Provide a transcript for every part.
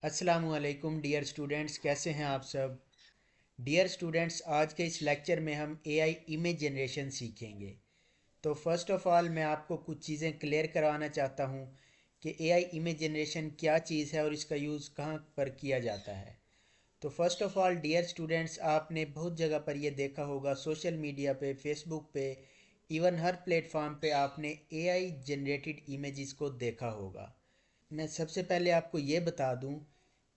अस्सलामुअलैकुम dear students, कैसे हैं आप सब। डियर स्टूडेंट्स, आज के इस लेक्चर में हम एआई इमेज जनरेशन सीखेंगे। तो फर्स्ट ऑफ़ ऑल मैं आपको कुछ चीज़ें क्लियर करवाना चाहता हूँ कि एआई इमेज जनरेशन क्या चीज़ है और इसका यूज़ कहाँ पर किया जाता है। तो first of all dear students, आपने बहुत जगह पर ये देखा होगा, सोशल मीडिया पे, फेसबुक पे, इवन हर प्लेटफॉर्म पे आपने एआई जनरेटेड इमेजेस को देखा होगा। मैं सबसे पहले आपको ये बता दूं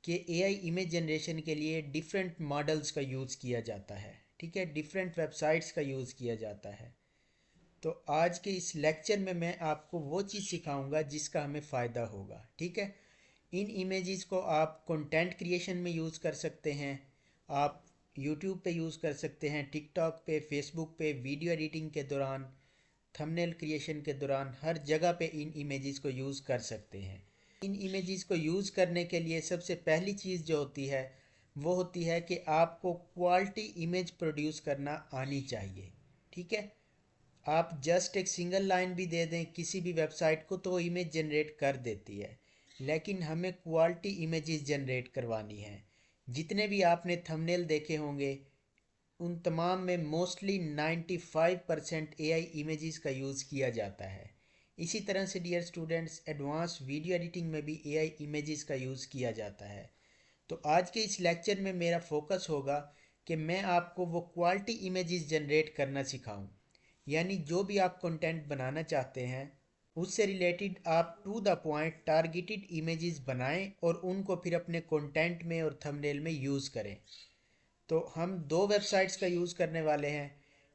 कि एआई इमेज जनरेशन के लिए डिफरेंट मॉडल्स का यूज़ किया जाता है। ठीक है, डिफरेंट वेबसाइट्स का यूज़ किया जाता है। तो आज के इस लेक्चर में मैं आपको वो चीज़ सिखाऊंगा जिसका हमें फ़ायदा होगा। ठीक है, इन इमेजेस को आप कंटेंट क्रिएशन में यूज़ कर सकते हैं, आप यूट्यूब पे यूज़ कर सकते हैं, टिकटॉक पे, फेसबुक पे, वीडियो एडिटिंग के दौरान, थंबनेल क्रिएशन के दौरान, हर जगह पे इन इमेजेस को यूज़ कर सकते हैं। इन इमेजेस को यूज़ करने के लिए सबसे पहली चीज़ जो होती है वो होती है कि आपको क्वालिटी इमेज प्रोड्यूस करना आनी चाहिए। ठीक है, आप जस्ट एक सिंगल लाइन भी दे दें किसी भी वेबसाइट को तो वो इमेज जनरेट कर देती है, लेकिन हमें क्वालिटी इमेजेस जनरेट करवानी है। जितने भी आपने थंबनेल देखे होंगे उन तमाम में मोस्टली 95% एआई इमेजेस का यूज़ किया जाता है। इसी तरह से डियर स्टूडेंट्स, एडवांस वीडियो एडिटिंग में भी एआई इमेजेस का यूज़ किया जाता है। तो आज के इस लेक्चर में मेरा फोकस होगा कि मैं आपको वो क्वालिटी इमेजेस जनरेट करना सिखाऊं। यानी जो भी आप कंटेंट बनाना चाहते हैं उससे रिलेटेड आप to the point targeted images बनाएं और उनको फिर अपने कंटेंट में और थंबनेल में यूज़ करें। तो हम दो वेबसाइट्स का यूज़ करने वाले हैं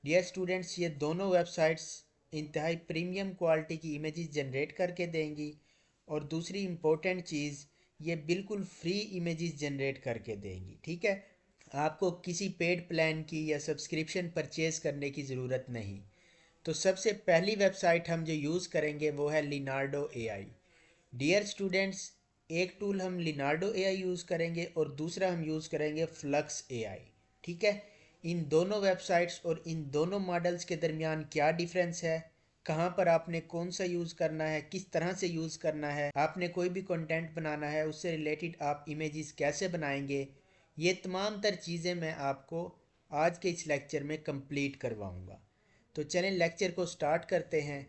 डियर स्टूडेंट्स। ये दोनों वेबसाइट्स इंतहाई प्रीमियम क्वालिटी की इमेजेस जनरेट करके देंगी, और दूसरी इम्पोर्टेंट चीज़, ये बिल्कुल फ्री इमेजेस जनरेट करके देंगी। ठीक है, आपको किसी पेड प्लान की या सब्सक्रिप्शन परचेज़ करने की ज़रूरत नहीं। तो सबसे पहली वेबसाइट हम जो यूज़ करेंगे वो है लिनार्डो एआई। डियर स्टूडेंट्स, एक टूल हम लिनार्डो एआई यूज़ करेंगे और दूसरा हम यूज़ करेंगे फ्लक्स एआई। ठीक है, इन दोनों वेबसाइट्स और इन दोनों मॉडल्स के दरमियान क्या डिफरेंस है, कहाँ पर आपने कौन सा यूज़ करना है, किस तरह से यूज़ करना है, आपने कोई भी कंटेंट बनाना है उससे रिलेटेड आप इमेजेस कैसे बनाएंगे, ये तमाम तर चीज़ें मैं आपको आज के इस लेक्चर में कंप्लीट करवाऊँगा। तो चलें लेक्चर को स्टार्ट करते हैं।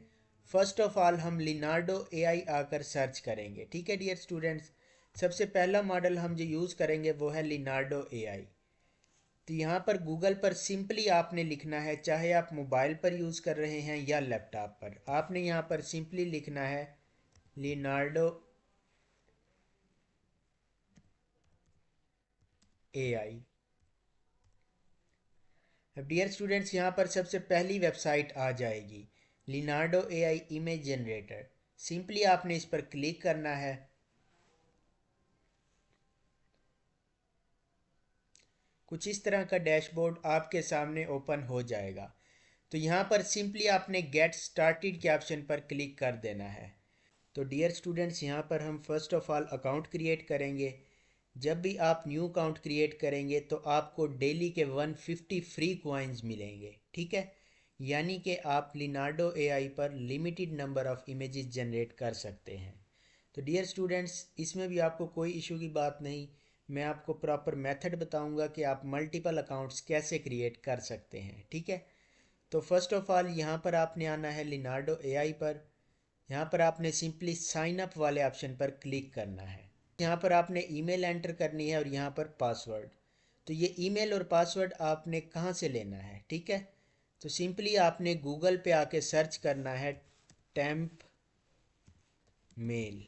फर्स्ट ऑफ ऑल हम लिनार्डो एआई आकर सर्च करेंगे। ठीक है डियर स्टूडेंट्स, सबसे पहला मॉडल हम जो यूज़ करेंगे वो है लिनार्डो एआई। तो यहाँ पर गूगल पर सिंपली आपने लिखना है, चाहे आप मोबाइल पर यूज़ कर रहे हैं या लैपटॉप पर, आपने यहाँ पर सिंपली लिखना है लिनार्डो एआई। अब डियर स्टूडेंट्स, यहाँ पर सबसे पहली वेबसाइट आ जाएगी Leonardo AI image generator. Simply आपने इस पर क्लिक करना है। कुछ इस तरह का डैशबोर्ड आपके सामने ओपन हो जाएगा। तो यहाँ पर सिंपली आपने गेट स्टार्टेड के ऑप्शन पर क्लिक कर देना है। तो डियर स्टूडेंट्स, यहाँ पर हम first of all account create करेंगे। जब भी आप न्यू अकाउंट क्रिएट करेंगे तो आपको डेली के 150 फ्री कॉइन्स मिलेंगे। ठीक है, यानी कि आप लिनार्डो एआई पर limited number of images generate कर सकते हैं। तो डियर स्टूडेंट्स, इसमें भी आपको कोई इशू की बात नहीं। मैं आपको प्रॉपर मेथड बताऊंगा कि आप मल्टीपल अकाउंट्स कैसे क्रिएट कर सकते हैं। ठीक है, तो फर्स्ट ऑफ ऑल यहाँ पर आपने आना है लिनार्डो एआई पर। यहाँ पर आपने सिंपली साइन अप वाले ऑप्शन पर क्लिक करना है। यहाँ पर आपने ईमेल एंटर करनी है और यहाँ पर पासवर्ड। तो ये ईमेल और पासवर्ड आपने कहाँ से लेना है, ठीक है। तो सिंपली आपने गूगल पे आके सर्च करना है टेम्प मेल।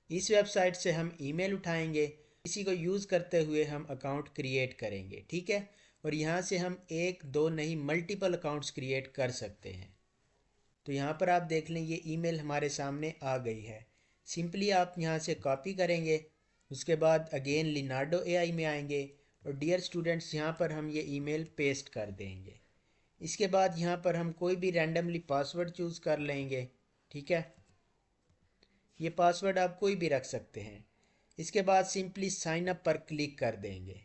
इस वेबसाइट से हम ईमेल उठाएंगे, इसी को यूज़ करते हुए हम अकाउंट क्रिएट करेंगे। ठीक है, और यहाँ से हम एक दो नहीं मल्टीपल अकाउंट्स क्रिएट कर सकते हैं। तो यहाँ पर आप देख लें ये ईमेल हमारे सामने आ गई है। सिंपली आप यहाँ से कॉपी करेंगे, उसके बाद अगेन लिनार्डो एआई में आएंगे और डियर स्टूडेंट्स यहाँ पर हम ये ईमेल पेस्ट कर देंगे। इसके बाद यहाँ पर हम कोई भी रैंडमली पासवर्ड चूज़ कर लेंगे। ठीक है, ये पासवर्ड आप कोई भी रख सकते हैं। इसके बाद सिंपली साइन अप पर क्लिक कर देंगे।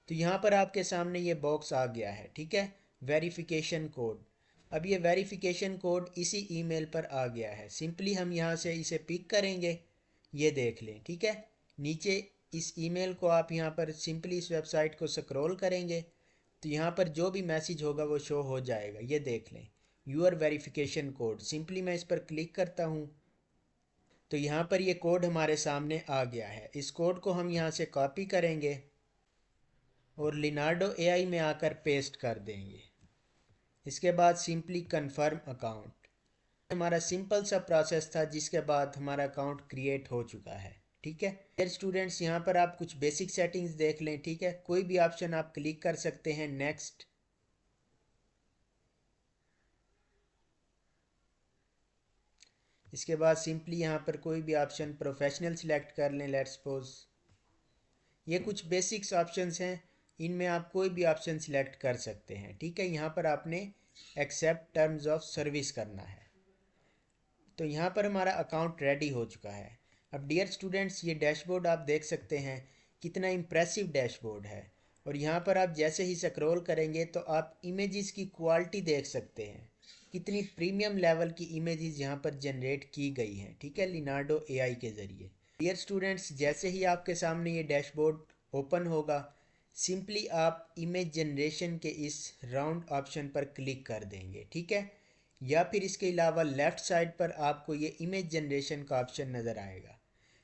तो यहाँ पर आपके सामने ये बॉक्स आ गया है। ठीक है, वेरिफिकेशन कोड। अब ये वेरिफिकेशन कोड इसी ईमेल पर आ गया है। सिंपली हम यहाँ से इसे पिक करेंगे ये देख लें, ठीक है। नीचे इस ईमेल को आप यहाँ पर सिंपली इस वेबसाइट को स्क्रॉल करेंगे तो यहाँ पर जो भी मैसेज होगा वो शो हो जाएगा। ये देख लें, यूर वेरिफिकेशन कोड। सिंपली मैं इस पर क्लिक करता हूँ तो यहाँ पर ये कोड हमारे सामने आ गया है। इस कोड को हम यहाँ से कॉपी करेंगे और लिनार्डो एआई में आकर पेस्ट कर देंगे। इसके बाद सिंपली कंफर्म अकाउंट। हमारा सिंपल सा प्रोसेस था जिसके बाद हमारा अकाउंट क्रिएट हो चुका है, ठीक है। डियर स्टूडेंट्स, यहाँ पर आप कुछ बेसिक सेटिंग्स देख लें, ठीक है। कोई भी ऑप्शन आप क्लिक कर सकते हैं, नेक्स्ट। इसके बाद सिंपली यहाँ पर कोई भी ऑप्शन प्रोफेशनल सिलेक्ट कर लें, लेट्स सपोज। ये कुछ बेसिक्स ऑप्शंस हैं, इनमें आप कोई भी ऑप्शन सिलेक्ट कर सकते हैं, ठीक है। यहाँ पर आपने एक्सेप्ट टर्म्स ऑफ सर्विस करना है। तो यहाँ पर हमारा अकाउंट रेडी हो चुका है। अब डियर स्टूडेंट्स, ये डैशबोर्ड आप देख सकते हैं, कितना इम्प्रेसिव डैशबोर्ड है। और यहाँ पर आप जैसे ही स्क्रॉल करेंगे तो आप इमेजेस की क्वालिटी देख सकते हैं, कितनी प्रीमियम लेवल की इमेजेस यहाँ पर जनरेट की गई हैं, ठीक है, लिनार्डो एआई के ज़रिए। डियर स्टूडेंट्स, जैसे ही आपके सामने ये डैशबोर्ड ओपन होगा, सिंपली आप इमेज जनरेशन के इस राउंड ऑप्शन पर क्लिक कर देंगे, ठीक है। या फिर इसके अलावा लेफ़्ट साइड पर आपको ये इमेज जनरेशन का ऑप्शन नज़र आएगा।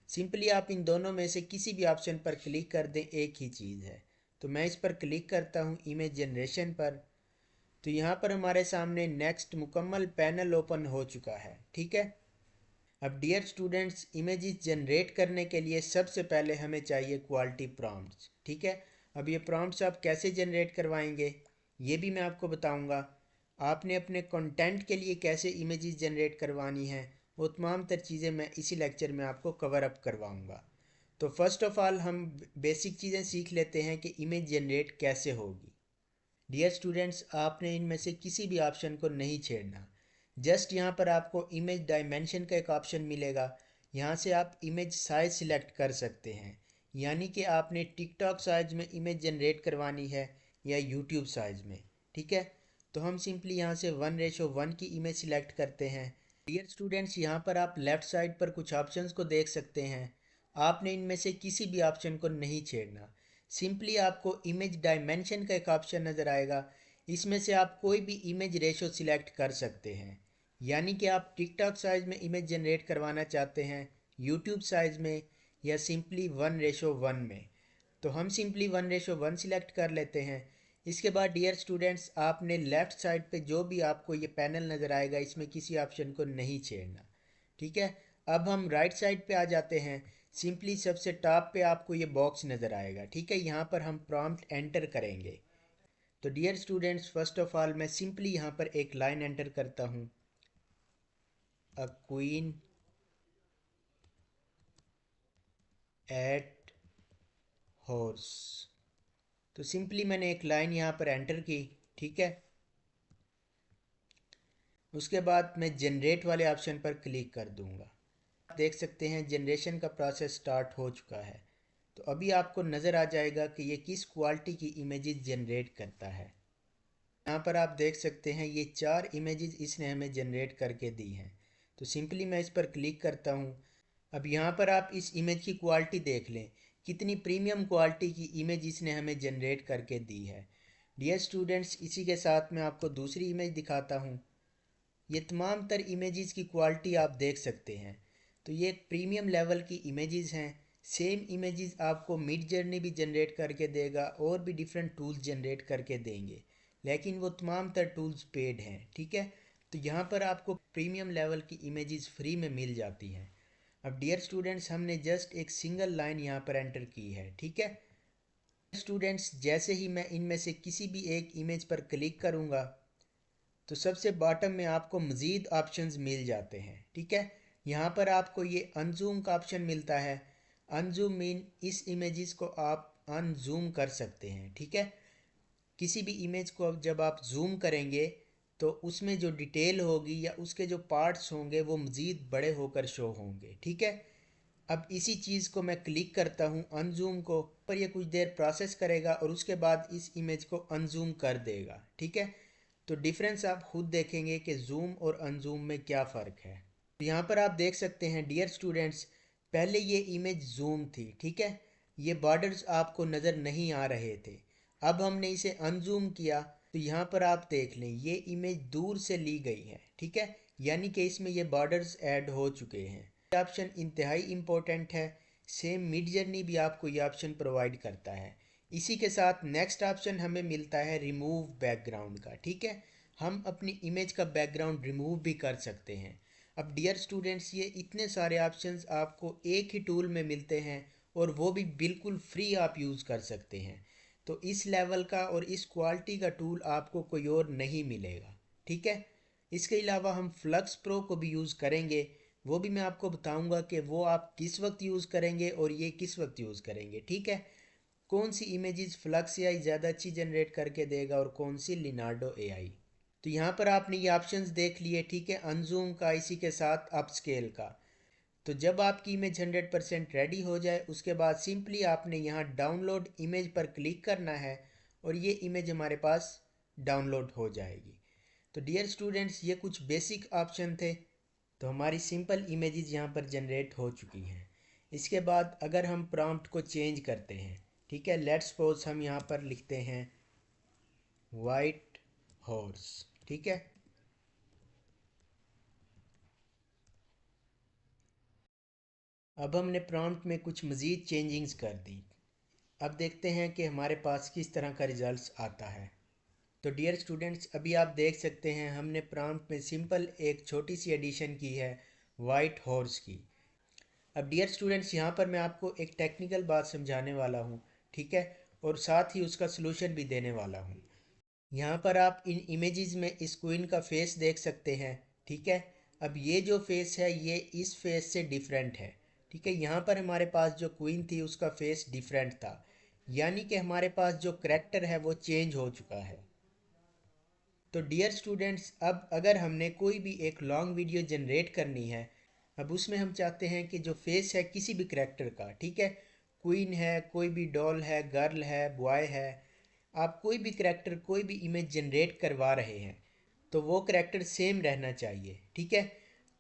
सिंपली आप इन दोनों में से किसी भी ऑप्शन पर क्लिक कर दें, एक ही चीज़ है। तो मैं इस पर क्लिक करता हूँ इमेज जनरेशन पर। तो यहाँ पर हमारे सामने नेक्स्ट मुकम्मल पैनल ओपन हो चुका है, ठीक है। अब डियर स्टूडेंट्स, इमेजेस जनरेट करने के लिए सबसे पहले हमें चाहिए क्वालिटी प्रॉम्प्ट्स, ठीक है। अब ये प्रॉम्प्ट्स आप कैसे जनरेट करवाएंगे ये भी मैं आपको बताऊंगा। आपने अपने कंटेंट के लिए कैसे इमेजेस जनरेट करवानी है, वो तमाम तर चीज़ें मैं इसी लेक्चर में आपको कवर अप करवाऊंगा। तो फर्स्ट ऑफ़ ऑल हम बेसिक चीज़ें सीख लेते हैं कि इमेज जनरेट कैसे होगी। डियर स्टूडेंट्स, आपने इनमें से किसी भी ऑप्शन को नहीं छेड़ना। जस्ट यहाँ पर आपको इमेज डायमेंशन का एक ऑप्शन मिलेगा, यहाँ से आप इमेज साइज सिलेक्ट कर सकते हैं। यानी कि आपने टिकटॉक साइज में इमेज जनरेट करवानी है या यूट्यूब साइज में, ठीक है। तो हम सिंपली यहाँ से 1:1 की इमेज सिलेक्ट करते हैं। डियर स्टूडेंट्स, यहाँ पर आप लेफ़्ट साइड पर कुछ ऑप्शंस को देख सकते हैं। आपने इनमें से किसी भी ऑप्शन को नहीं छेड़ना। सिंपली आपको इमेज डायमेंशन का एक ऑप्शन नज़र आएगा, इसमें से आप कोई भी इमेज रेशो सिलेक्ट कर सकते हैं। यानी कि आप टिकटॉक साइज़ में इमेज जनरेट करवाना चाहते हैं, यूट्यूब साइज़ में, या सिंपली 1:1 में। तो हम सिंपली 1:1 सिलेक्ट कर लेते हैं। इसके बाद डियर स्टूडेंट्स, आपने लेफ़्ट साइड पे जो भी आपको ये पैनल नज़र आएगा इसमें किसी ऑप्शन को नहीं छेड़ना, ठीक है। अब हम राइट साइड पे आ जाते हैं। सिंपली सबसे टॉप पे आपको ये बॉक्स नज़र आएगा, ठीक है। यहाँ पर हम प्रॉम्प्ट एंटर करेंगे। तो dear students, first of all मैं सिंपली यहाँ पर एक लाइन एंटर करता हूँ, अ क्वीन एट हॉर्स। तो सिंपली मैंने एक लाइन यहाँ पर एंटर की, ठीक है। उसके बाद मैं जनरेट वाले ऑप्शन पर क्लिक कर दूंगा। आप देख सकते हैं जनरेशन का प्रोसेस स्टार्ट हो चुका है। तो अभी आपको नज़र आ जाएगा कि ये किस क्वालिटी की इमेजेस जनरेट करता है। यहाँ पर आप देख सकते हैं ये 4 इमेजेस इसने हमें जनरेट करके दी हैं। तो सिंपली मैं इस पर क्लिक करता हूँ। अब यहाँ पर आप इस इमेज की क्वालिटी देख लें, कितनी प्रीमियम क्वालिटी की इमेज इसने हमें जनरेट करके दी है। डियर स्टूडेंट्स, इसी के साथ मैं आपको दूसरी इमेज दिखाता हूँ। ये तमाम तर इमेजेस की क्वालिटी आप देख सकते हैं। तो ये एक प्रीमियम लेवल की इमेजेस हैं। सेम इमेजेस आपको मिड जर्नी भी जनरेट करके देगा और भी डिफरेंट टूल्स जनरेट करके देंगे, लेकिन वो तमाम तर टूल्स पेड हैं, ठीक है। तो यहाँ पर आपको प्रीमियम लेवल की इमेजेस फ्री में मिल जाती हैं। अब डियर स्टूडेंट्स, हमने जस्ट एक सिंगल लाइन यहाँ पर एंटर की है, ठीक है। स्टूडेंट्स, जैसे ही मैं इनमें से किसी भी एक इमेज पर क्लिक करूँगा तो सबसे बॉटम में आपको मज़ीद ऑप्शंस मिल जाते हैं, ठीक है। यहाँ पर आपको ये अनजूम का ऑप्शन मिलता है। अनजूम मीन इस इमेजेस को आप अनजूम कर सकते हैं, ठीक है। किसी भी इमेज को जब आप जूम करेंगे तो उसमें जो डिटेल होगी या उसके जो पार्ट्स होंगे वो मज़ीद बड़े होकर शो होंगे, ठीक है। अब इसी चीज़ को मैं क्लिक करता हूँ अनजूम को, पर ये कुछ देर प्रोसेस करेगा और उसके बाद इस इमेज को अनजूम कर देगा, ठीक है। तो डिफरेंस आप खुद देखेंगे कि जूम और अनजूम में क्या फ़र्क है। तो यहाँ पर आप देख सकते हैं डियर स्टूडेंट्स, पहले ये इमेज जूम थी, ठीक है, ये बॉर्डर्स आपको नज़र नहीं आ रहे थे। अब हमने इसे अनजूम किया तो यहाँ पर आप देख लें ये इमेज दूर से ली गई है, ठीक है, यानी कि इसमें ये बॉर्डर्स ऐड हो चुके हैं। ये ऑप्शन इंतहाई इम्पोर्टेंट है। सेम मिड जर्नी भी आपको ये ऑप्शन प्रोवाइड करता है। इसी के साथ नेक्स्ट ऑप्शन हमें मिलता है रिमूव बैकग्राउंड का, ठीक है, हम अपनी इमेज का बैकग्राउंड रिमूव भी कर सकते हैं। अब डियर स्टूडेंट्स, ये इतने सारे ऑप्शंस आपको एक ही टूल में मिलते हैं और वो भी बिल्कुल फ्री आप यूज़ कर सकते हैं। तो इस लेवल का और इस क्वालिटी का टूल आपको कोई और नहीं मिलेगा, ठीक है। इसके अलावा हम फ्लक्स प्रो को भी यूज़ करेंगे, वो भी मैं आपको बताऊंगा कि वो आप किस वक्त यूज़ करेंगे और ये किस वक्त यूज़ करेंगे, ठीक है। कौन सी इमेजेस फ्लक्स एआई ज़्यादा अच्छी जनरेट करके देगा और कौन सी लिनार्डो एआई। तो यहाँ पर आपने ये ऑप्शंस देख लिए, ठीक है, अनजूम का, इसी के साथ अपस्केल का। तो जब आपकी इमेज 100% रेडी हो जाए उसके बाद सिंपली आपने यहाँ डाउनलोड इमेज पर क्लिक करना है और ये इमेज हमारे पास डाउनलोड हो जाएगी। तो डियर स्टूडेंट्स, ये कुछ बेसिक ऑप्शन थे। तो हमारी सिंपल इमेजेस यहाँ पर जनरेट हो चुकी हैं। इसके बाद अगर हम प्रॉम्प्ट को चेंज करते हैं, ठीक है, लेट्स सपोज हम यहाँ पर लिखते हैं वाइट हॉर्स, ठीक है। अब हमने प्रॉम्प्ट में कुछ मज़ीद चेंजिंग्स कर दी। अब देखते हैं कि हमारे पास किस तरह का रिजल्ट्स आता है। तो डियर स्टूडेंट्स, अभी आप देख सकते हैं हमने प्रॉम्प्ट में सिंपल एक छोटी सी एडिशन की है वाइट हॉर्स की। अब डियर स्टूडेंट्स, यहाँ पर मैं आपको एक टेक्निकल बात समझाने वाला हूँ, ठीक है, और साथ ही उसका सलूशन भी देने वाला हूँ। यहाँ पर आप इन इमेजेस में इस क्वीन का फेस देख सकते हैं, ठीक है। अब ये जो फेस है ये इस फेस से डिफरेंट है, ठीक है। यहाँ पर हमारे पास जो क्वीन थी उसका फेस डिफरेंट था, यानी कि हमारे पास जो करेक्टर है वो चेंज हो चुका है। तो डियर स्टूडेंट्स, अब अगर हमने कोई भी एक लॉन्ग वीडियो जनरेट करनी है, अब उसमें हम चाहते हैं कि जो फेस है किसी भी करेक्टर का, ठीक है, क्वीन है, कोई भी डॉल है, गर्ल है, बॉय है, आप कोई भी करेक्टर कोई भी इमेज जनरेट करवा रहे हैं तो वो करेक्टर सेम रहना चाहिए, ठीक है।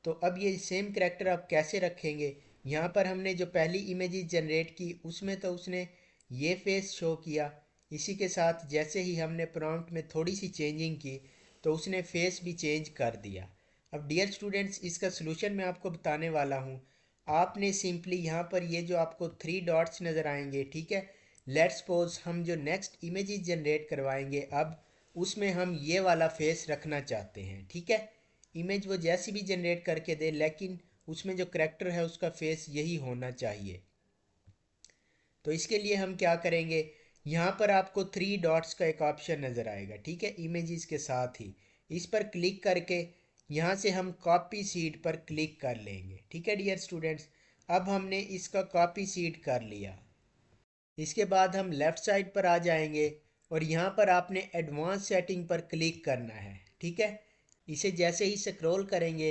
तो अब ये सेम करेक्टर आप कैसे रखेंगे। यहाँ पर हमने जो पहली इमेज जनरेट की उसमें तो उसने ये फेस शो किया, इसी के साथ जैसे ही हमने प्रॉम्प्ट में थोड़ी सी चेंजिंग की तो उसने फेस भी चेंज कर दिया। अब डियर स्टूडेंट्स, इसका सलूशन मैं आपको बताने वाला हूँ। आपने सिंपली यहाँ पर ये जो आपको 3 डॉट्स नज़र आएंगे, ठीक है, लेट्स सपोज हम जो नेक्स्ट इमेजेस जनरेट करवाएंगे अब उसमें हम ये वाला फेस रखना चाहते हैं, ठीक है। इमेज वो जैसी भी जनरेट करके दे लेकिन उसमें जो करेक्टर है उसका फेस यही होना चाहिए। तो इसके लिए हम क्या करेंगे, यहाँ पर आपको 3 डॉट्स का एक ऑप्शन नज़र आएगा, ठीक है, इमेजेस के साथ ही इस पर क्लिक करके यहाँ से हम कॉपी सीट पर क्लिक कर लेंगे, ठीक है डियर स्टूडेंट्स। अब हमने इसका कॉपी सीट कर लिया। इसके बाद हम लेफ़्ट साइड पर आ जाएंगे और यहाँ पर आपने एडवांस सेटिंग पर क्लिक करना है, ठीक है। इसे जैसे ही स्क्रॉल करेंगे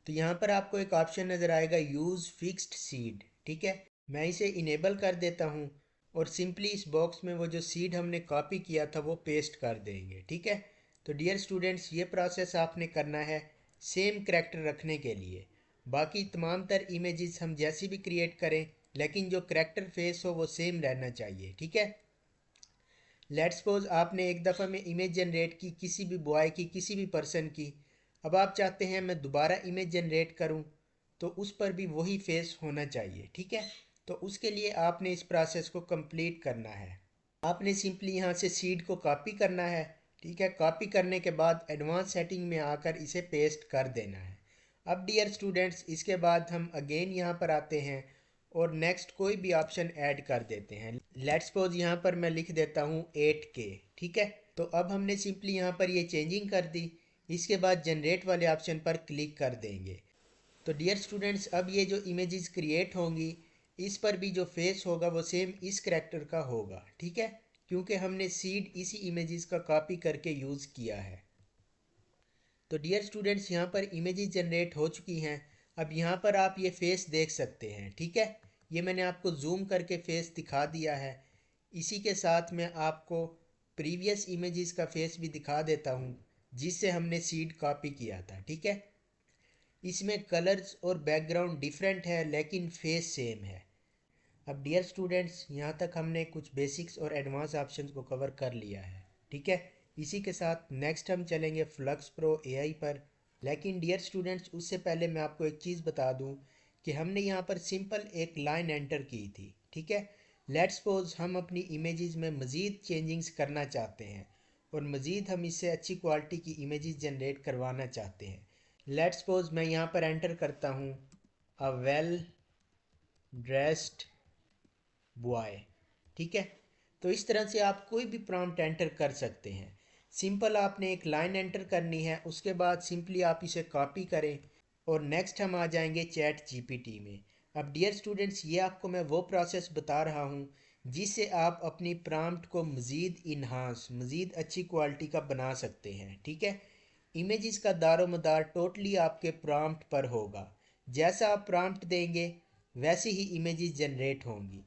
तो यहाँ पर आपको एक ऑप्शन नज़र आएगा यूज़ फिक्स्ड सीड, ठीक है। मैं इसे इनेबल कर देता हूँ और सिंपली इस बॉक्स में वो जो सीड हमने कॉपी किया था वो पेस्ट कर देंगे, ठीक है। तो डियर स्टूडेंट्स, ये प्रोसेस आपने करना है सेम करेक्टर रखने के लिए। बाकी तमाम तर इमेजेस हम जैसी भी क्रिएट करें लेकिन जो करेक्टर फेस हो वो सेम रहना चाहिए, ठीक है। लेट्स सपोज आपने एक दफ़ा में इमेज जनरेट की किसी भी बॉय की, किसी भी पर्सन की। अब आप चाहते हैं मैं दोबारा इमेज जनरेट करूं तो उस पर भी वही फेस होना चाहिए, ठीक है। तो उसके लिए आपने इस प्रोसेस को कंप्लीट करना है। आपने सिंपली यहाँ से सीड को कॉपी करना है, ठीक है। कॉपी करने के बाद एडवांस सेटिंग में आकर इसे पेस्ट कर देना है। अब डियर स्टूडेंट्स, इसके बाद हम अगेन यहाँ पर आते हैं और नेक्स्ट कोई भी ऑप्शन ऐड कर देते हैं। लेट्स सपोज यहाँ पर मैं लिख देता हूँ 8K, ठीक है। तो अब हमने सिंपली यहाँ पर ये चेंजिंग कर दी। इसके बाद जनरेट वाले ऑप्शन पर क्लिक कर देंगे। तो डियर स्टूडेंट्स, अब ये जो इमेजेस क्रिएट होंगी इस पर भी जो फेस होगा वो सेम इस करेक्टर का होगा, ठीक है, क्योंकि हमने सीड इसी इमेजेस का कॉपी करके यूज़ किया है। तो डियर स्टूडेंट्स, यहाँ पर इमेजेस जनरेट हो चुकी हैं। अब यहाँ पर आप ये फेस देख सकते हैं, ठीक है। ये मैंने आपको जूम करके फेस दिखा दिया है। इसी के साथ मैं आपको प्रीवियस इमेजेस का फेस भी दिखा देता हूँ जिससे हमने सीड कॉपी किया था, ठीक है। इसमें कलर्स और बैकग्राउंड डिफरेंट है लेकिन फेस सेम है। अब डियर स्टूडेंट्स, यहाँ तक हमने कुछ बेसिक्स और एडवांस ऑप्शंस को कवर कर लिया है, ठीक है। इसी के साथ नेक्स्ट हम चलेंगे फ्लक्स प्रो एआई पर। लेकिन डियर स्टूडेंट्स, उससे पहले मैं आपको एक चीज़ बता दूं कि हमने यहाँ पर सिंपल एक लाइन एंटर की थी, ठीक है। लेट्स सपोज हम अपनी इमेजेस में मज़ीद चेंजिंग्स करना चाहते हैं और मज़ीद हम इससे अच्छी क्वालिटी की इमेजेस जनरेट करवाना चाहते हैं। लेट्स सपोज मैं यहाँ पर एंटर करता हूँ अ वेल ड्रेस्ड बॉय, ठीक है। तो इस तरह से आप कोई भी प्रॉम्प्ट एंटर कर सकते हैं। सिंपल आपने एक लाइन एंटर करनी है, उसके बाद सिंपली आप इसे कॉपी करें और नेक्स्ट हम आ जाएंगे चैट जीपीटी में। अब डियर स्टूडेंट्स, ये आपको मैं वो प्रोसेस बता रहा हूँ जिससे आप अपनी प्रॉम्प्ट को मज़ीद इन्हांस, मज़ीद अच्छी क्वालिटी का बना सकते हैं, ठीक है। इमेजेस का दारोमदार टोटली आपके प्रॉम्प्ट पर होगा। जैसा आप प्रॉम्प्ट देंगे वैसे ही इमेजेस जनरेट होंगी।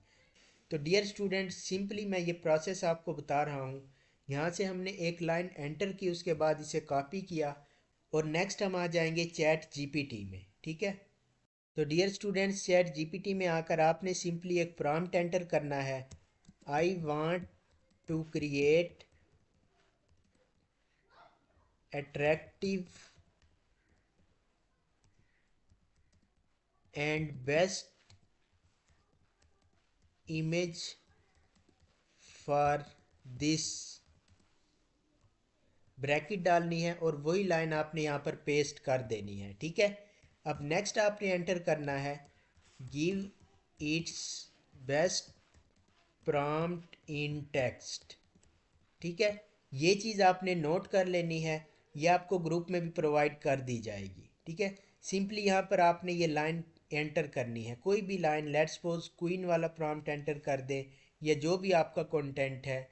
तो डियर स्टूडेंट्स, सिंपली मैं ये प्रोसेस आपको बता रहा हूँ। यहाँ से हमने एक लाइन एंटर की, उसके बाद इसे कॉपी किया और नेक्स्ट हम आ जाएंगे चैट जीपीटी में, ठीक है। तो डियर स्टूडेंट्स, चैट जीपीटी में आकर आपने सिंपली एक प्रॉम्प्ट एंटर करना है। I want to create attractive and best image for this, bracket डालनी है और वही लाइन आपने यहाँ पर पेस्ट कर देनी है, ठीक है। अब नेक्स्ट आपने एंटर करना है गिव इट्स बेस्ट प्रॉम्प्ट इन टेक्स्ट, ठीक है। ये चीज़ आपने नोट कर लेनी है, ये आपको ग्रुप में भी प्रोवाइड कर दी जाएगी, ठीक है। सिंपली यहाँ पर आपने ये लाइन एंटर करनी है, कोई भी लाइन, लेट्स सपोज क्वीन वाला प्रॉम्प्ट एंटर कर दें या जो भी आपका कंटेंट है।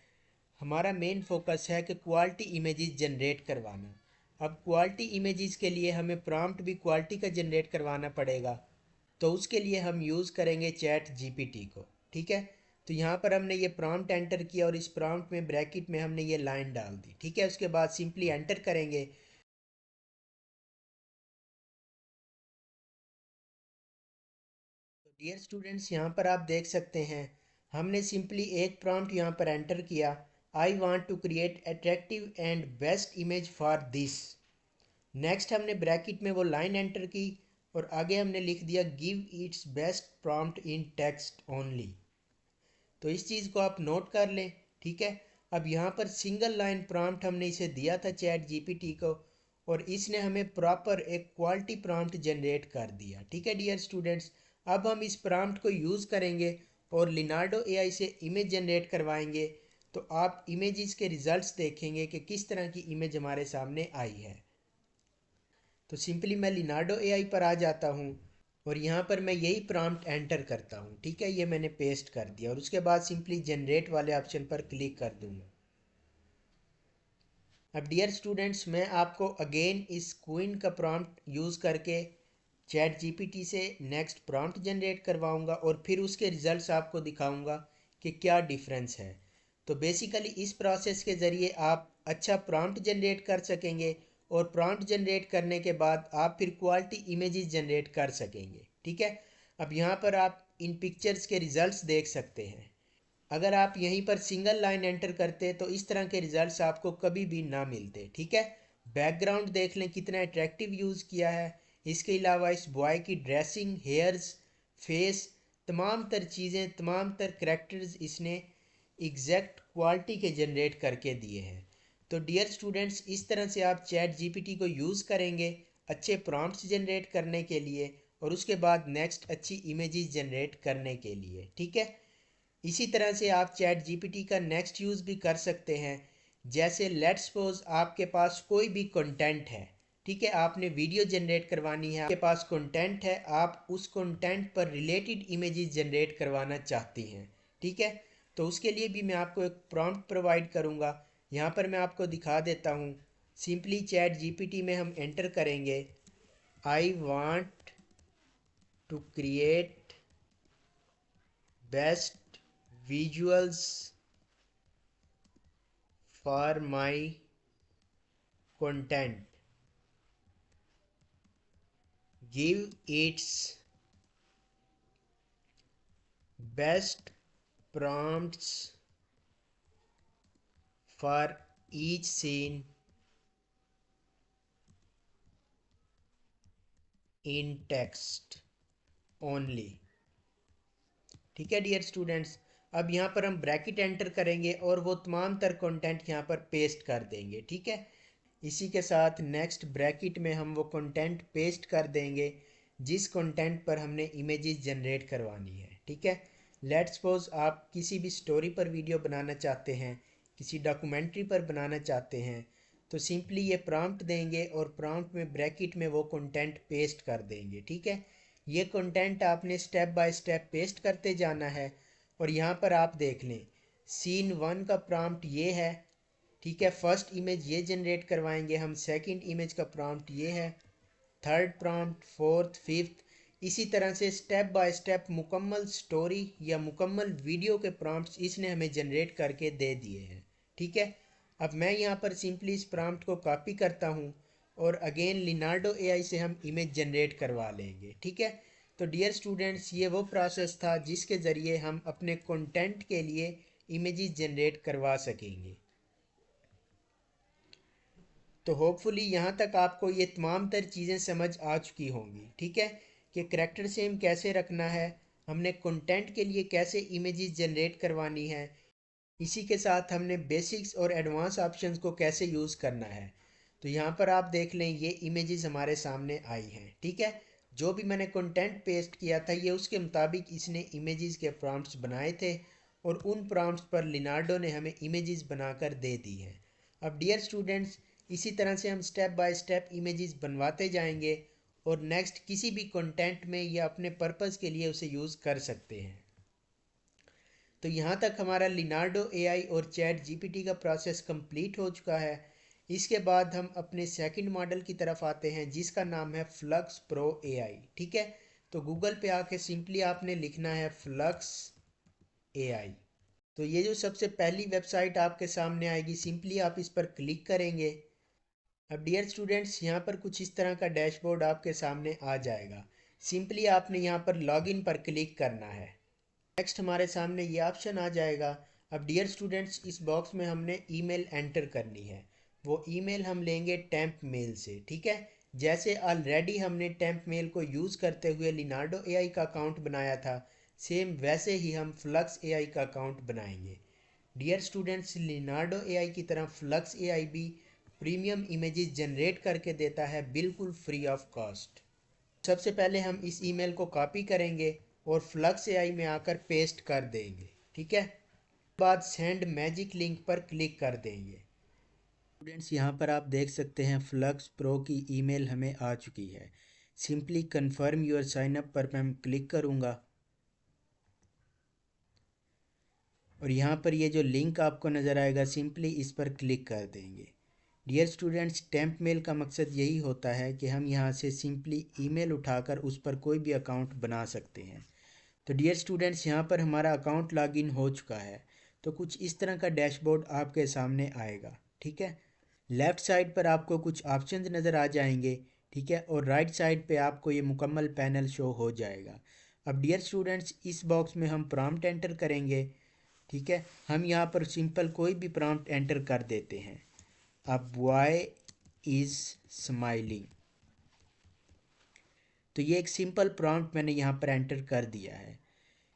हमारा मेन फोकस है कि क्वालिटी इमेजेस जनरेट करवाना। अब क्वालिटी इमेजेस के लिए हमें प्रॉम्प्ट भी क्वालिटी का जनरेट करवाना पड़ेगा, तो उसके लिए हम यूज़ करेंगे चैट जीपीटी को, ठीक है। तो यहाँ पर हमने ये प्रॉम्प्ट एंटर किया और इस प्रॉम्प्ट में ब्रैकेट में हमने ये लाइन डाल दी, ठीक है। उसके बाद सिंपली एंटर करेंगे। तो डियर स्टूडेंट्स, यहाँ पर आप देख सकते हैं हमने सिंपली एक प्रॉम्प्ट यहाँ पर एंटर किया। I want to create attractive and best image for this. Next हमने ब्रैकेट में वो लाइन एंटर की और आगे हमने लिख दिया गिव इट्स बेस्ट प्रॉम्प्ट इन टेक्स्ट ओनली। तो इस चीज़ को आप नोट कर लें, ठीक है। अब यहाँ पर सिंगल लाइन प्रॉम्प्ट हमने इसे दिया था चैट जीपीटी को और इसने हमें प्रॉपर एक क्वालिटी प्रॉम्प्ट जनरेट कर दिया, ठीक है डियर स्टूडेंट्स। अब हम इस प्रॉम्प्ट को यूज़ करेंगे और लिनार्डो एआई से इमेज जनरेट करवाएंगे। तो आप इमेजेस के रिजल्ट्स देखेंगे कि किस तरह की इमेज हमारे सामने आई है। तो सिंपली मैं लिनार्डो एआई पर आ जाता हूँ और यहाँ पर मैं यही प्रॉम्प्ट एंटर करता हूँ, ठीक है। ये मैंने पेस्ट कर दिया और उसके बाद सिंपली जनरेट वाले ऑप्शन पर क्लिक कर दूँगा। अब डियर स्टूडेंट्स, मैं आपको अगेन इस क्वीन का प्रॉम्प्ट यूज़ करके चैट जीपीटी से नेक्स्ट प्रॉम्प्ट जनरेट करवाऊँगा और फिर उसके रिजल्ट्स आपको दिखाऊँगा कि क्या डिफरेंस है। तो बेसिकली इस प्रोसेस के ज़रिए आप अच्छा प्रॉम्प्ट जनरेट कर सकेंगे और प्रॉम्प्ट जनरेट करने के बाद आप फिर क्वालिटी इमेजेस जनरेट कर सकेंगे, ठीक है। अब यहाँ पर आप इन पिक्चर्स के रिजल्ट्स देख सकते हैं। अगर आप यहीं पर सिंगल लाइन एंटर करते तो इस तरह के रिजल्ट्स आपको कभी भी ना मिलते, ठीक है। बैकग्राउंड देख लें कितना अट्रैक्टिव यूज़ किया है। इसके अलावा इस बॉय की ड्रेसिंग, हेयर्स, फेस, तमाम तर चीज़ें, तमाम तर करेक्टर्स इसने एग्जैक्ट क्वालिटी के जनरेट करके दिए हैं। तो डियर स्टूडेंट्स, इस तरह से आप चैट जीपीटी को यूज़ करेंगे अच्छे प्रॉम्प्ट्स जनरेट करने के लिए और उसके बाद नेक्स्ट अच्छी इमेजेस जनरेट करने के लिए, ठीक है। इसी तरह से आप चैट जीपीटी का नेक्स्ट यूज़ भी कर सकते हैं। जैसे लेट्स सपोज आपके पास कोई भी कंटेंट है, ठीक है, आपने वीडियो जनरेट करवानी है, आपके पास कंटेंट है, आप उस कंटेंट पर रिलेटेड इमेजेस जनरेट करवाना चाहती हैं, ठीक है। तो उसके लिए भी मैं आपको एक प्रॉम्प्ट प्रोवाइड करूँगा। यहाँ पर मैं आपको दिखा देता हूँ। सिंपली चैट जीपीटी में हम एंटर करेंगे I want to create best visuals for my content give its best prompts for each scene in text only। ठीक है डियर स्टूडेंट्स, अब यहाँ पर हम ब्रैकेट एंटर करेंगे और वो तमाम तर कंटेंट यहाँ पर पेस्ट कर देंगे। ठीक है, इसी के साथ नेक्स्ट ब्रैकेट में हम वो कंटेंट पेस्ट कर देंगे जिस कंटेंट पर हमने इमेजेस जनरेट करवानी है। ठीक है, लेट्स सपोज आप किसी भी स्टोरी पर वीडियो बनाना चाहते हैं, किसी डॉक्यूमेंट्री पर बनाना चाहते हैं, तो सिंपली ये प्रॉम्प्ट देंगे और प्रॉम्प्ट में ब्रैकेट में वो कंटेंट पेस्ट कर देंगे। ठीक है, ये कंटेंट आपने स्टेप बाय स्टेप पेस्ट करते जाना है। और यहाँ पर आप देख लें, सीन 1 का प्रॉम्प्ट ये है। ठीक है, फर्स्ट इमेज ये जनरेट करवाएंगे हम, सेकंड इमेज का प्रॉम्प्ट ये है, थर्ड प्रॉम्प्ट, फोर्थ, फिफ्थ, इसी तरह से स्टेप बाय स्टेप मुकम्मल स्टोरी या मुकम्मल वीडियो के प्रॉम्प्ट्स इसने हमें जनरेट करके दे दिए हैं। ठीक है, अब मैं यहाँ पर सिंपली इस प्रॉम्प्ट को कॉपी करता हूँ और अगेन लिनार्डो एआई से हम इमेज जनरेट करवा लेंगे। ठीक है, तो डियर स्टूडेंट्स, ये वो प्रोसेस था जिसके ज़रिए हम अपने कंटेंट के लिए इमेजेस जनरेट करवा सकेंगे। तो होपफुली यहाँ तक आपको ये तमाम तर चीज़ें समझ आ चुकी होंगी। ठीक है, कि करैक्टर सेम कैसे रखना है, हमने कंटेंट के लिए कैसे इमेजेस जनरेट करवानी है, इसी के साथ हमने बेसिक्स और एडवांस ऑप्शंस को कैसे यूज़ करना है। तो यहाँ पर आप देख लें, ये इमेजेस हमारे सामने आई हैं। ठीक है, जो भी मैंने कंटेंट पेस्ट किया था ये उसके मुताबिक इसने इमेजेस के प्रॉम्प्ट्स बनाए थे और उन प्रॉम्प्ट्स पर लिनार्डो ने हमें इमेजेस बनाकर दे दी हैं। अब डियर स्टूडेंट्स, इसी तरह से हम स्टेप बाय स्टेप इमेजेस बनवाते जाएंगे और नेक्स्ट किसी भी कंटेंट में या अपने पर्पज़ के लिए उसे यूज़ कर सकते हैं। तो यहाँ तक हमारा लिनार्डो एआई और चैट जीपीटी का प्रोसेस कंप्लीट हो चुका है। इसके बाद हम अपने सेकंड मॉडल की तरफ आते हैं जिसका नाम है फ्लक्स प्रो एआई। ठीक है, तो गूगल पे आके सिंपली आपने लिखना है फ्लक्स एआई। तो ये जो सबसे पहली वेबसाइट आपके सामने आएगी, सिंपली आप इस पर क्लिक करेंगे। अब डियर स्टूडेंट्स, यहाँ पर कुछ इस तरह का डैशबोर्ड आपके सामने आ जाएगा। सिंपली आपने यहाँ पर लॉगिन पर क्लिक करना है। नेक्स्ट हमारे सामने ये ऑप्शन आ जाएगा। अब डियर स्टूडेंट्स, इस बॉक्स में हमने ईमेल एंटर करनी है। वो ईमेल हम लेंगे टेम्प मेल से। ठीक है, जैसे ऑलरेडी हमने टेम्प मेल को यूज़ करते हुए लिनार्डो एआई का अकाउंट बनाया था, सेम वैसे ही हम फ्लक्स एआई का अकाउंट बनाएंगे। डियर स्टूडेंट्स, लिनार्डो एआई की तरह फ्लक्स एआई भी प्रीमियम इमेजेस जनरेट करके देता है बिल्कुल फ्री ऑफ कॉस्ट। सबसे पहले हम इस ईमेल को कॉपी करेंगे और फ्लक्स एआई में आकर पेस्ट कर देंगे। ठीक है, बाद सेंड मैजिक लिंक पर क्लिक कर देंगे। स्टूडेंट्स, यहाँ पर आप देख सकते हैं फ्लक्स प्रो की ईमेल हमें आ चुकी है। Simply confirm your sign up पर मैं क्लिक करूँगा और यहाँ पर ये जो लिंक आपको नज़र आएगा, सिंपली इस पर क्लिक कर देंगे। डियर स्टूडेंट्स, टेम्प मेल का मकसद यही होता है कि हम यहाँ से सिंपली ईमेल उठाकर उस पर कोई भी अकाउंट बना सकते हैं। तो डियर स्टूडेंट्स, यहाँ पर हमारा अकाउंट लॉगिन हो चुका है। तो कुछ इस तरह का डैशबोर्ड आपके सामने आएगा। ठीक है, लेफ़्ट साइड पर आपको कुछ ऑप्शंस नज़र आ जाएंगे। ठीक है, और राइट साइड पे आपको ये मुकम्मल पैनल शो हो जाएगा। अब डियर स्टूडेंट्स, इस बॉक्स में हम प्रॉम्प्ट एंटर करेंगे। ठीक है, हम यहाँ पर सिंपल कोई भी प्रॉम्प्ट एंटर कर देते हैं। अब वाई इज़ स्माइलिंग, तो ये एक सिंपल प्रॉम्प्ट मैंने यहाँ पर एंटर कर दिया है।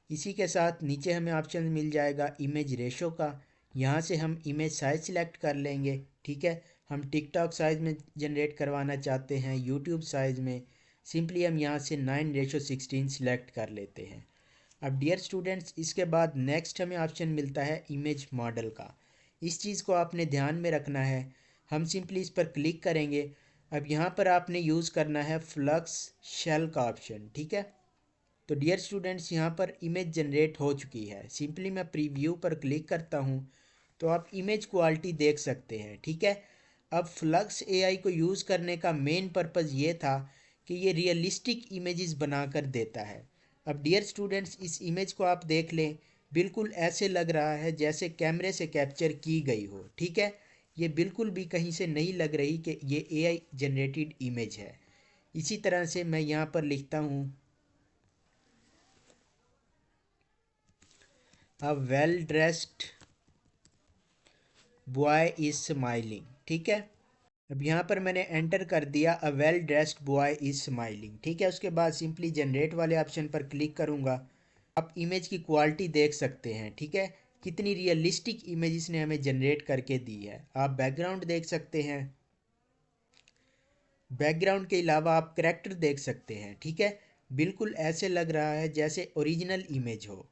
इसी के साथ नीचे हमें ऑप्शन मिल जाएगा इमेज रेशो का। यहाँ से हम इमेज साइज़ सिलेक्ट कर लेंगे। ठीक है, हम टिकटॉक साइज़ में जनरेट करवाना चाहते हैं, यूट्यूब साइज़ में, सिंपली हम यहाँ से 9:16 सिलेक्ट कर लेते हैं। अब डियर स्टूडेंट्स, इसके बाद नेक्स्ट हमें ऑप्शन मिलता है इमेज मॉडल का। इस चीज़ को आपने ध्यान में रखना है। हम सिंपली इस पर क्लिक करेंगे। अब यहाँ पर आपने यूज़ करना है फ्लक्स शेल का ऑप्शन। ठीक है, तो डियर स्टूडेंट्स, यहाँ पर इमेज जनरेट हो चुकी है। सिंपली मैं प्रीव्यू पर क्लिक करता हूँ तो आप इमेज क्वालिटी देख सकते हैं। ठीक है, अब फ्लक्स एआई को यूज़ करने का मेन पर्पज़ ये था कि ये रियलिस्टिक इमेजेस बनाकर देता है। अब डियर स्टूडेंट्स, इस इमेज को आप देख लें, बिल्कुल ऐसे लग रहा है जैसे कैमरे से कैप्चर की गई हो। ठीक है, ये बिल्कुल भी कहीं से नहीं लग रही कि ये एआई जनरेटेड इमेज है। इसी तरह से मैं यहाँ पर लिखता हूँ a well dressed boy is smiling. ठीक है, अब यहाँ पर मैंने एंटर कर दिया a well dressed boy is smiling. ठीक है, उसके बाद सिंपली जनरेट वाले ऑप्शन पर क्लिक करूँगा। आप इमेज की क्वालिटी देख सकते हैं। ठीक है, कितनी रियलिस्टिक इमेज इसने हमें जनरेट करके दी है। आप बैकग्राउंड देख सकते हैं, बैकग्राउंड के अलावा आप करैक्टर देख सकते हैं। ठीक है, बिल्कुल ऐसे लग रहा है जैसे ओरिजिनल इमेज हो।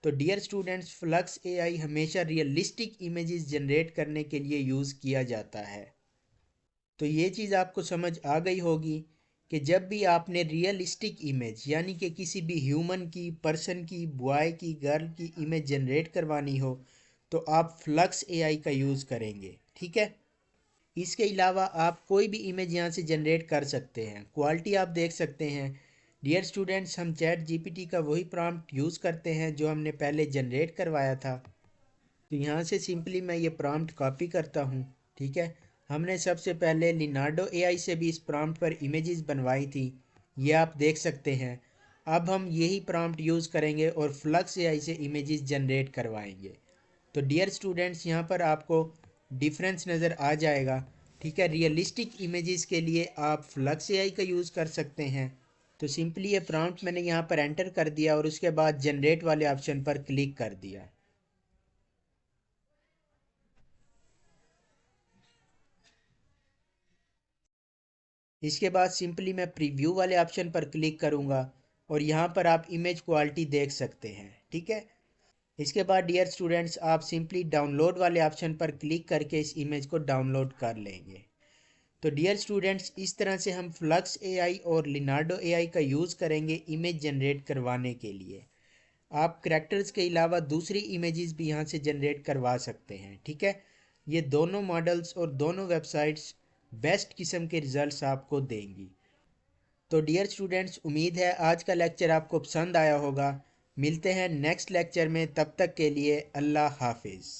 तो डियर स्टूडेंट्स, फ्लक्स एआई हमेशा रियलिस्टिक इमेजेस जनरेट करने के लिए यूज़ किया जाता है। तो ये चीज़ आपको समझ आ गई होगी कि जब भी आपने रियलिस्टिक इमेज यानी कि किसी भी ह्यूमन की, पर्सन की, बॉय की, गर्ल की इमेज जनरेट करवानी हो तो आप फ्लक्स एआई का यूज़ करेंगे। ठीक है, इसके अलावा आप कोई भी इमेज यहाँ से जनरेट कर सकते हैं। क्वालिटी आप देख सकते हैं। डियर स्टूडेंट्स, हम चैट जीपीटी का वही प्रॉम्प्ट यूज़ करते हैं जो हमने पहले जनरेट करवाया था। तो यहाँ से सिंपली मैं ये प्रॉम्प्ट कॉपी करता हूँ। ठीक है, हमने सबसे पहले लिनार्डो एआई से भी इस प्रॉम्प्ट पर इमेजेस बनवाई थी, ये आप देख सकते हैं। अब हम यही प्रॉम्प्ट यूज़ करेंगे और फ्लक्स एआई से इमेजेस जनरेट करवाएंगे। तो डियर स्टूडेंट्स, यहाँ पर आपको डिफरेंस नज़र आ जाएगा। ठीक है, रियलिस्टिक इमेजेस के लिए आप फ्लक्स एआई का यूज़ कर सकते हैं। तो सिंपली ये प्रॉम्प्ट मैंने यहाँ पर एंटर कर दिया और उसके बाद जनरेट वाले ऑप्शन पर क्लिक कर दिया। इसके बाद सिंपली मैं प्रीव्यू वाले ऑप्शन पर क्लिक करूँगा और यहाँ पर आप इमेज क्वालिटी देख सकते हैं। ठीक है, इसके बाद डियर स्टूडेंट्स, आप सिंपली डाउनलोड वाले ऑप्शन पर क्लिक करके इस इमेज को डाउनलोड कर लेंगे। तो डियर स्टूडेंट्स, इस तरह से हम फ्लक्स एआई और लिनार्डो एआई का यूज़ करेंगे इमेज जनरेट करवाने के लिए। आप करैक्टर्स के अलावा दूसरी इमेजेस भी यहाँ से जनरेट करवा सकते हैं। ठीक है, ये दोनों मॉडल्स और दोनों वेबसाइट्स बेस्ट किस्म के रिजल्ट्स आपको देंगी। तो डियर स्टूडेंट्स, उम्मीद है आज का लेक्चर आपको पसंद आया होगा। मिलते हैं नेक्स्ट लेक्चर में, तब तक के लिए अल्लाह हाफिज़।